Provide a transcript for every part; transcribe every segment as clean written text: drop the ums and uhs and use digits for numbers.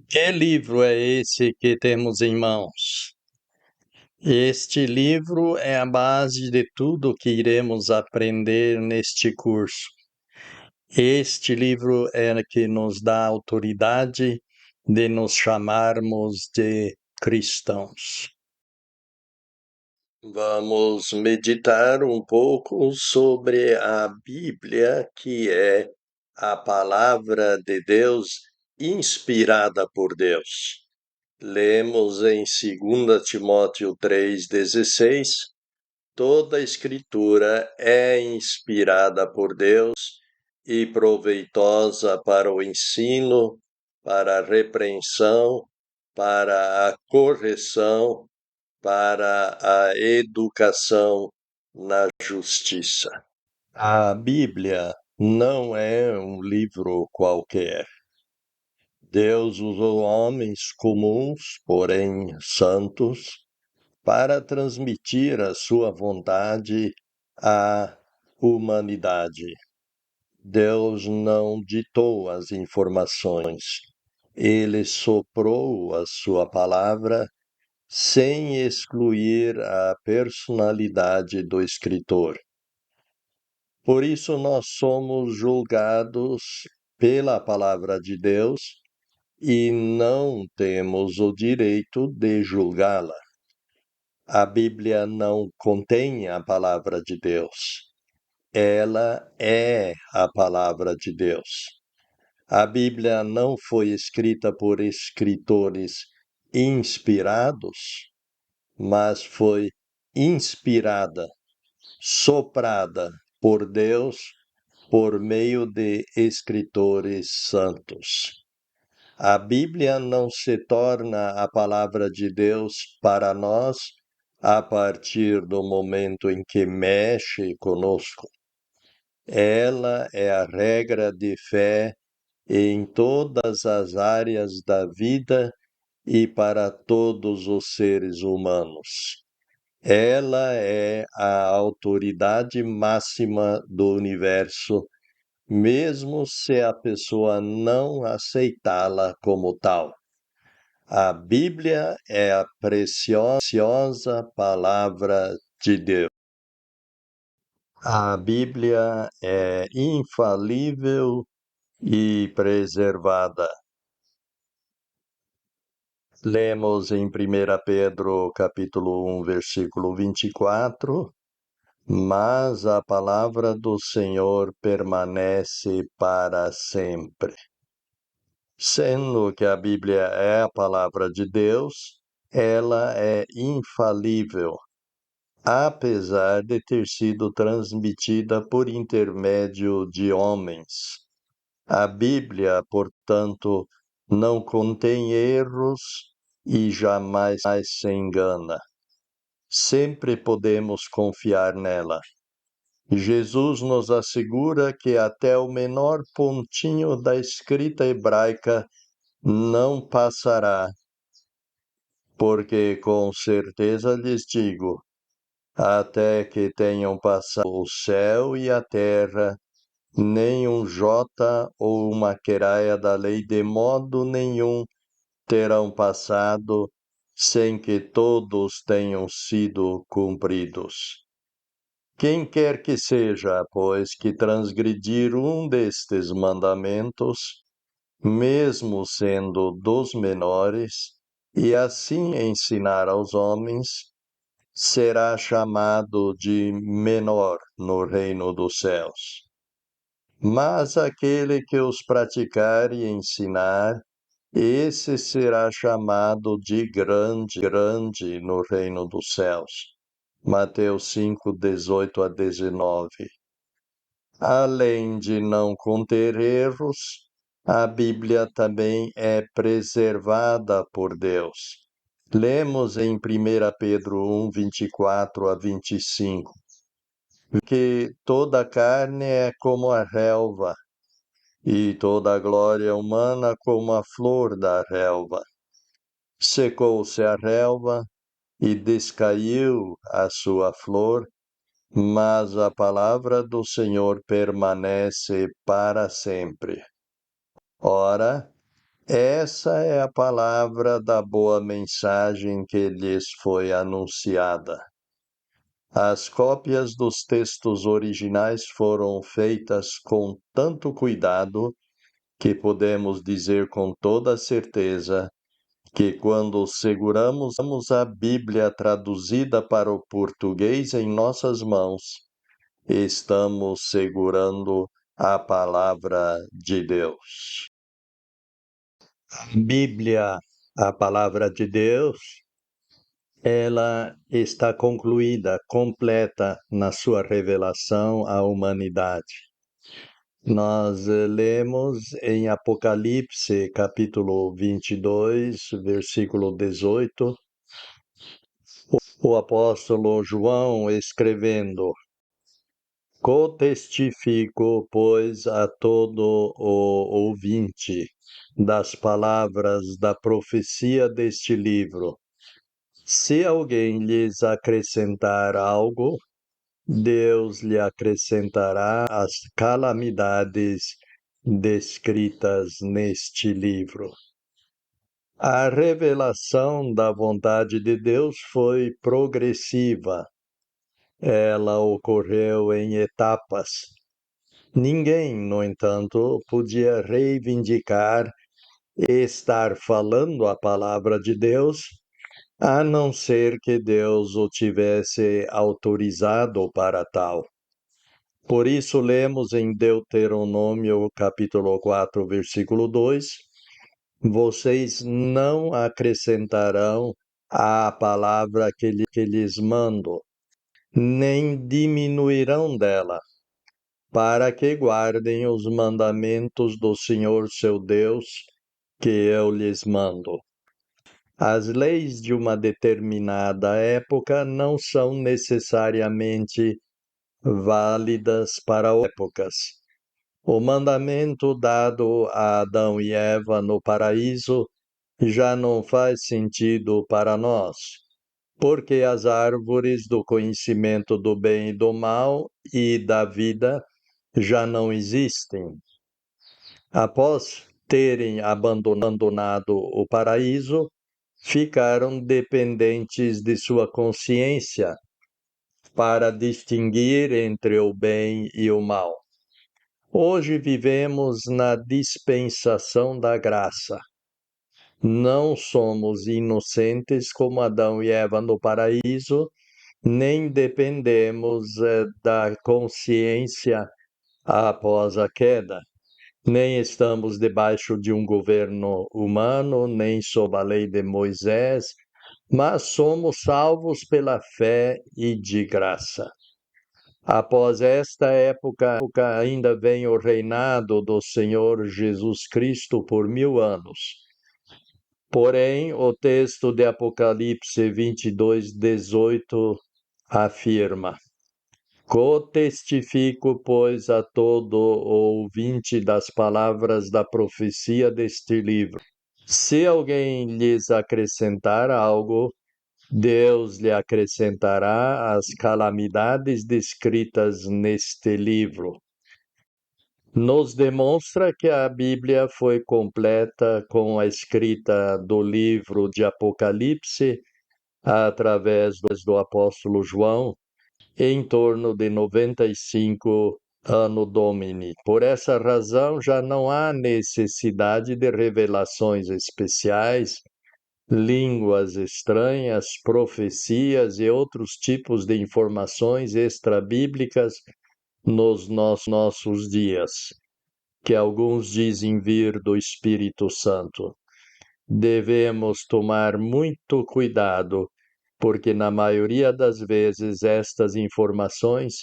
Que livro é esse que temos em mãos? Este livro é a base de tudo que iremos aprender neste curso. Este livro é que nos dá autoridade de nos chamarmos de cristãos. Vamos meditar um pouco sobre a Bíblia, que é a palavra de Deus inspirada por Deus. Lemos em 2 Timóteo 3,16: toda a Escritura é inspirada por Deus e proveitosa para o ensino, para a repreensão, para a correção, para a educação na justiça. A Bíblia não é um livro qualquer. Deus usou homens comuns, porém santos, para transmitir a sua vontade à humanidade. Deus não ditou as informações, ele soprou a sua palavra sem excluir a personalidade do escritor. Por isso, nós somos julgados pela palavra de Deus e não temos o direito de julgá-la. A Bíblia não contém a palavra de Deus. Ela é a palavra de Deus. A Bíblia não foi escrita por escritores inspirados, mas foi inspirada, soprada por Deus por meio de escritores santos. A Bíblia não se torna a palavra de Deus para nós a partir do momento em que mexe conosco. Ela é a regra de fé em todas as áreas da vida e para todos os seres humanos. Ela é a autoridade máxima do universo, mesmo se a pessoa não aceitá-la como tal. A Bíblia é a preciosa palavra de Deus. A Bíblia é infalível e preservada. Lemos em 1 Pedro, capítulo 1, versículo 24: mas a palavra do Senhor permanece para sempre. Sendo que a Bíblia é a palavra de Deus, ela é infalível, apesar de ter sido transmitida por intermédio de homens. A Bíblia, portanto, não contém erros e jamais se engana. Sempre podemos confiar nela. Jesus nos assegura que até o menor pontinho da escrita hebraica não passará, porque com certeza lhes digo, até que tenham passado o céu e a terra, nem um jota ou uma queraia da lei de modo nenhum terão passado, sem que todos tenham sido cumpridos. Quem quer que seja, pois, que transgredir um destes mandamentos, mesmo sendo dos menores, e assim ensinar aos homens, será chamado de menor no reino dos céus. Mas aquele que os praticar e ensinar, esse será chamado de grande no reino dos céus. Mateus 5, 18 a 19. Além de não conter erros, a Bíblia também é preservada por Deus. Lemos em 1 Pedro 1, 24 a 25, que toda carne é como a relva, e toda a glória humana como a flor da relva. Secou-se a relva, e descaiu a sua flor, mas a palavra do Senhor permanece para sempre. Ora, Essa é a palavra da boa mensagem que lhes foi anunciada. As cópias dos textos originais foram feitas com tanto cuidado que podemos dizer com toda certeza que quando seguramos a Bíblia traduzida para o português em nossas mãos, estamos segurando a palavra de Deus. A Bíblia, a palavra de Deus, ela está concluída, completa na sua revelação à humanidade. Nós lemos em Apocalipse, capítulo 22, versículo 18, o apóstolo João escrevendo: "Cotestifico, pois, a todo o ouvinte das palavras da profecia deste livro. Se alguém lhes acrescentar algo, Deus lhe acrescentará as calamidades descritas neste livro." A revelação da vontade de Deus foi progressiva. Ela ocorreu em etapas. Ninguém, no entanto, podia reivindicar estar falando a palavra de Deus, a não ser que Deus o tivesse autorizado para tal. Por isso, lemos em Deuteronômio, capítulo 4, versículo 2: "Vocês não acrescentarão à palavra que lhes mando, nem diminuirão dela, para que guardem os mandamentos do Senhor seu Deus, que eu lhes mando." As leis de uma determinada época não são necessariamente válidas para outras épocas. O mandamento dado a Adão e Eva no paraíso já não faz sentido para nós, porque as árvores do conhecimento do bem e do mal e da vida já não existem. Após terem abandonado o paraíso, ficaram dependentes de sua consciência para distinguir entre o bem e o mal. Hoje vivemos na dispensação da graça. Não somos inocentes como Adão e Eva no paraíso, nem dependemos da consciência após a queda. Nem estamos debaixo de um governo humano, nem sob a lei de Moisés, mas somos salvos pela fé e de graça. Após esta época, ainda vem o reinado do Senhor Jesus Cristo por 1000 anos. Porém, o texto de Apocalipse 22, 18 afirma: "Cotestifico, pois, a todo o ouvinte das palavras da profecia deste livro. Se alguém lhes acrescentar algo, Deus lhe acrescentará as calamidades descritas neste livro." Nos demonstra que a Bíblia foi completa com a escrita do livro de Apocalipse através do apóstolo João, em torno de 95 Anno Domini. Por essa razão, já não há necessidade de revelações especiais, línguas estranhas, profecias e outros tipos de informações extrabíblicas nos nossos dias, que alguns dizem vir do Espírito Santo. Devemos tomar muito cuidado, porque na maioria das vezes estas informações,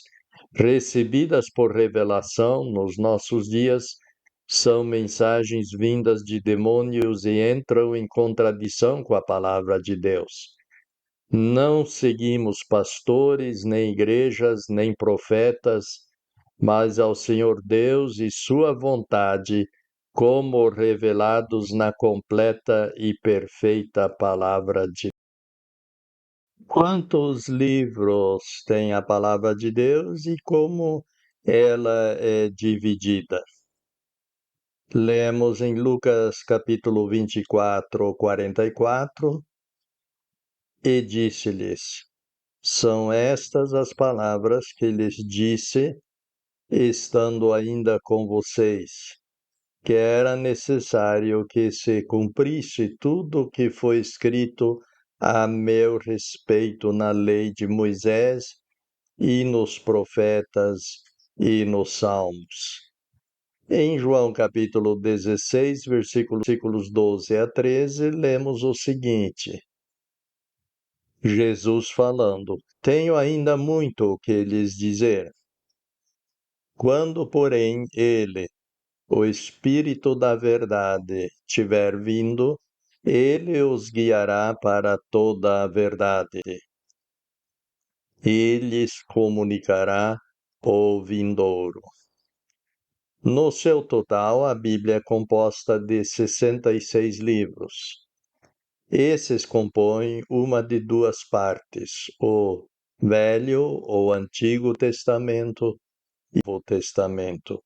recebidas por revelação nos nossos dias, são mensagens vindas de demônios e entram em contradição com a palavra de Deus. Não seguimos pastores, nem igrejas, nem profetas, mas ao Senhor Deus e sua vontade, como revelados na completa e perfeita palavra de Deus. Quantos livros tem a palavra de Deus e como ela é dividida? Lemos em Lucas capítulo 24, 44, e disse-lhes: São estas as palavras que lhes disse, estando ainda com vocês, que era necessário que se cumprisse tudo o que foi escrito a meu respeito na lei de Moisés e nos profetas e nos salmos. Em João capítulo 16, versículos 12 a 13, lemos o seguinte: Jesus falando: Tenho ainda muito o que lhes dizer. Quando, porém, ele, o Espírito da Verdade, tiver vindo, ele os guiará para toda a verdade. E lhes comunicará o vindouro. No seu total, a Bíblia é composta de 66 livros. Esses compõem uma de duas partes, o Velho ou Antigo Testamento e o Novo Testamento.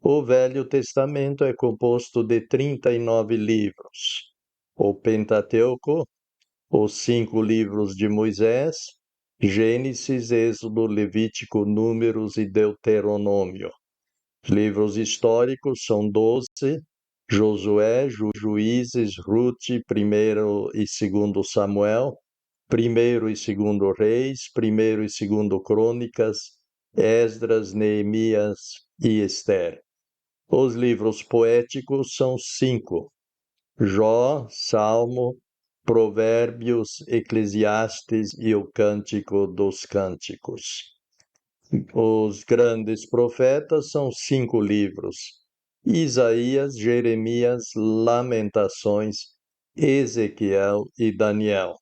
O Velho Testamento é composto de 39 livros. O Pentateuco, os 5 livros de Moisés, Gênesis, Êxodo, Levítico, Números e Deuteronômio. Os livros históricos são 12, Josué, Juízes, Rute, 1º e 2º Samuel, 1º e 2º Reis, 1º e 2º Crônicas, Esdras, Neemias e Ester. Os livros poéticos são 5, Jó, Salmo, Provérbios, Eclesiastes e o Cântico dos Cânticos. Os grandes profetas são 5 livros: Isaías, Jeremias, Lamentações, Ezequiel e Daniel.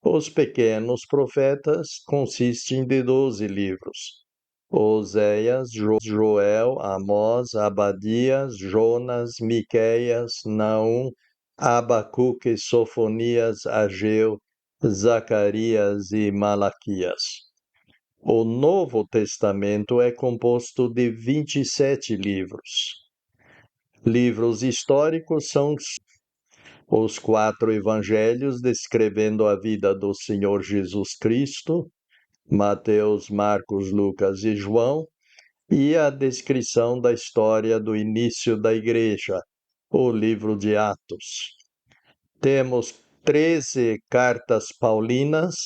Os pequenos profetas consistem de 12 livros: Oséias, Joel, Amós, Abadias, Jonas, Miqueias, Naum, Abacuque, Sofonias, Ageu, Zacarias e Malaquias. O Novo Testamento é composto de 27 livros. Livros históricos são os 4 evangelhos descrevendo a vida do Senhor Jesus Cristo, Mateus, Marcos, Lucas e João, e a descrição da história do início da igreja, o livro de Atos. Temos 13 cartas paulinas,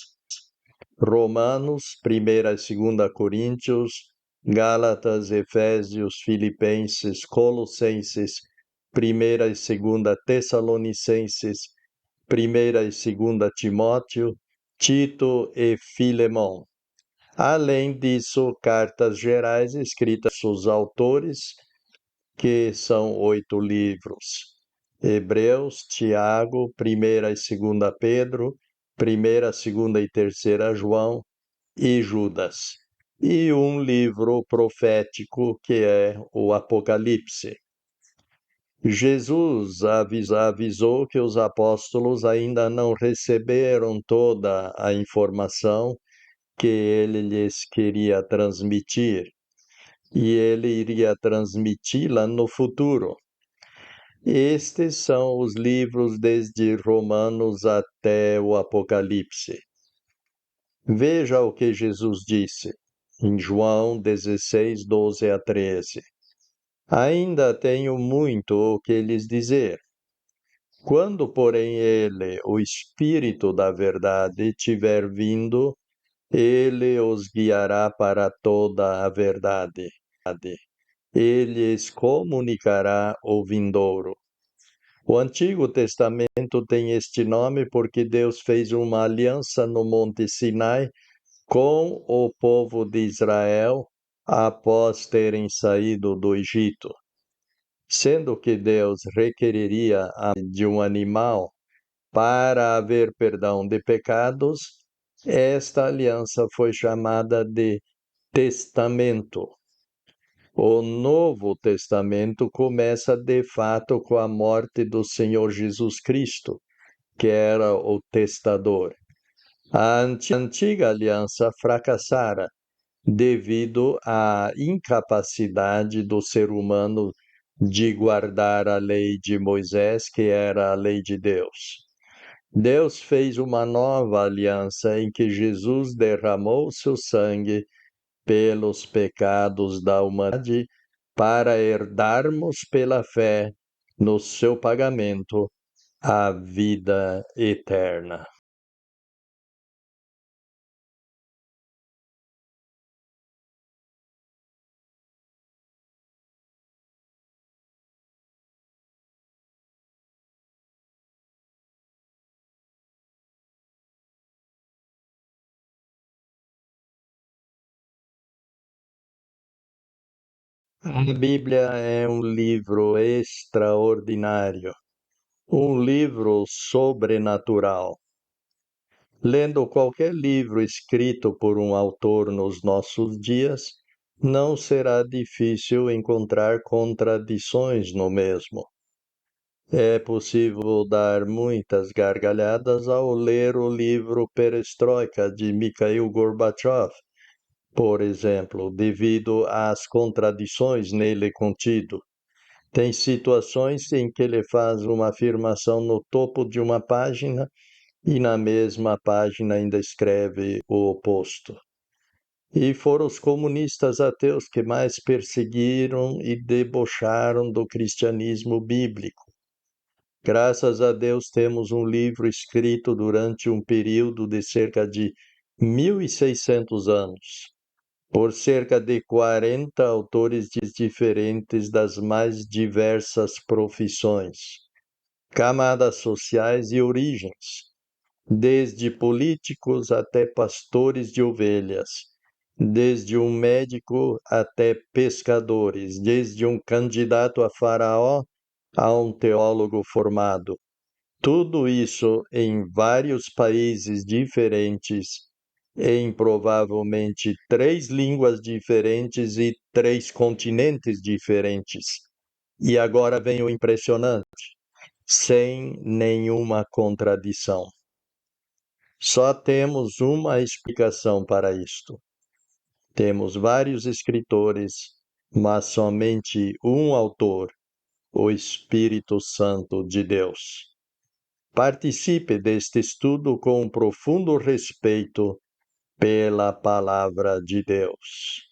Romanos, 1ª e 2ª Coríntios, Gálatas, Efésios, Filipenses, Colossenses, 1ª e 2ª Tessalonicenses, 1ª e 2ª Timóteo, Tito e Filemão. Além disso, cartas gerais escritas pelos autores, que são 8 livros: Hebreus, Tiago, 1ª e 2ª Pedro, 1ª, 2ª e 3ª João e Judas, e um livro profético que é o Apocalipse. Jesus avisou que os apóstolos ainda não receberam toda a informação que ele lhes queria transmitir, e ele iria transmiti-la no futuro. Estes são os livros desde Romanos até o Apocalipse. Veja o que Jesus disse em João 16, 12 a 13. Ainda tenho muito o que lhes dizer. Quando, porém, ele, o Espírito da Verdade, tiver vindo, ele os guiará para toda a verdade. Ele lhes comunicará o vindouro. O Antigo Testamento tem este nome porque Deus fez uma aliança no Monte Sinai com o povo de Israel após terem saído do Egito. Sendo que Deus requereria de um animal para haver perdão de pecados, esta aliança foi chamada de testamento. O Novo Testamento começa de fato com a morte do Senhor Jesus Cristo, que era o testador. A antiga aliança fracassara devido à incapacidade do ser humano de guardar a lei de Moisés, que era a lei de Deus. Deus fez uma nova aliança em que Jesus derramou seu sangue pelos pecados da humanidade para herdarmos pela fé no seu pagamento a vida eterna. A Bíblia é um livro extraordinário, um livro sobrenatural. Lendo qualquer livro escrito por um autor nos nossos dias, não será difícil encontrar contradições no mesmo. É possível dar muitas gargalhadas ao ler o livro Perestroika de Mikhail Gorbachev, por exemplo, devido às contradições nele contido. Tem situações em que ele faz uma afirmação no topo de uma página e na mesma página ainda escreve o oposto. E foram os comunistas ateus que mais perseguiram e debocharam do cristianismo bíblico. Graças a Deus temos um livro escrito durante um período de cerca de 1.600 anos, por cerca de 40 autores diferentes das mais diversas profissões, camadas sociais e origens, desde políticos até pastores de ovelhas, desde um médico até pescadores, desde um candidato a faraó a um teólogo formado. Tudo isso em vários países diferentes, em provavelmente 3 línguas diferentes e 3 continentes diferentes. E agora vem o impressionante, sem nenhuma contradição. Só temos uma explicação para isto. Temos vários escritores, mas somente um autor, o Espírito Santo de Deus. Participe deste estudo com profundo respeito pela Palavra de Deus.